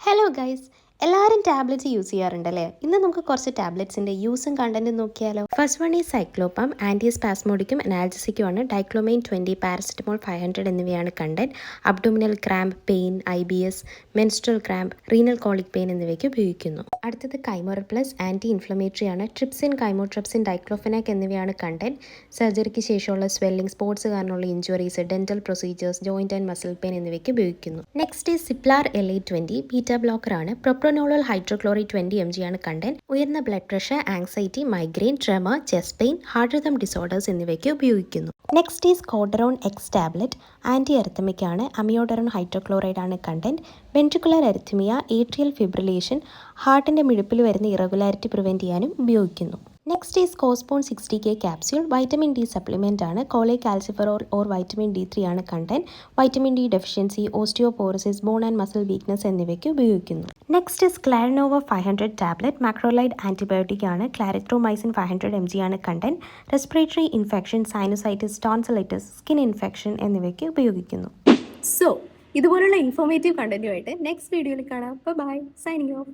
Hello guys, എല്ലാവരും tablets use ചെയ്യാറുണ്ടല്ലേ? ഇന്ന് നമുക്ക് കുറച്ച് ടാബ്ലറ്റ്സിൻ്റെ യൂസും കണ്ടന്റും നോക്കിയാലോ. ഫസ്റ്റ് വൺ ഈ സൈക്ലോപാം, ആൻറ്റിസ്പാസ്മോഡിക്കും അനാൽജസിക്കുമാണ്. ഡൈക്ലോമൈൻ 20, പാരസെറ്റമോൾ 500 എന്നിവയാണ് content. Abdominal cramp, pain, IBS, menstrual cramp, renal colic pain എന്നിവയ്ക്ക് ഉപയോഗിക്കുന്നു. അടുത്തത് കൈമോർ പ്ലസ്, ആൻറ്റി ഇൻഫ്ലമേറ്ററി ആണ്. ട്രിപ്സിൻ, കൈമോട്രിപ്സിൻ, ഡൈക്ലോഫെനാക് എന്നിവയാണ് കണ്ടന്റ്. സർജറിക്ക് ശേഷമുള്ള സ്വെല്ലിംഗ്, സ്പോർട്സ് കാരണമുള്ള injuries, dental procedures, joint and muscle pain എന്നിവയ്ക്ക് ഉപയോഗിക്കുന്നു. നെക്സ്റ്റ് ഈ സിപ്ലാർ LA20, ബീറ്റ ബ്ലോക്കർ ആണ്. പ്രൊപ്രോനോളോൾ ഹൈഡ്രോക്ലോറൈഡ് 20 mg ആണ് കണ്ടന്റ്. ഉയർന്ന blood pressure, anxiety, migraine, tremor, chest pain, heart rhythm disorders എന്നിവയ്ക്ക് ഉപയോഗിക്കുന്നു. Next is കോഡറോൺ X tablet, anti arrhythmic ആണ്. Amiodarone hydrochloride ആണ് content. Ventricular arrhythmia, atrial fibrillation, ഹാർട്ടിൻ്റെ മിടിപ്പിൽ വരുന്ന ഇറഗുലാരിറ്റി പ്രിവെൻറ്റ് ചെയ്യാനും ഉപയോഗിക്കുന്നു. Next is Cospon 60K capsule, vitamin D supplement ആണ്. Cholecalciferol or vitamin D3 ആണ് content. Vitamin D deficiency, osteoporosis, bone and muscle weakness എന്നിവയ്ക്ക് ഉപയോഗിക്കുന്നു. Next is Clarinova 500 tablet, macrolide antibiotic ആണ്. ക്ലാരിട്രോമൈസിൻ 500 mg ആണ് content. Respiratory infection, sinusitis, tonsillitis, skin infection എന്നിവയ്ക്ക് ഉപയോഗിക്കുന്നു. So ഇതുപോലുള്ള informative കണ്ടന്റുമായിട്ട് next വീഡിയോയിൽ കാണാം. Bye, signing of.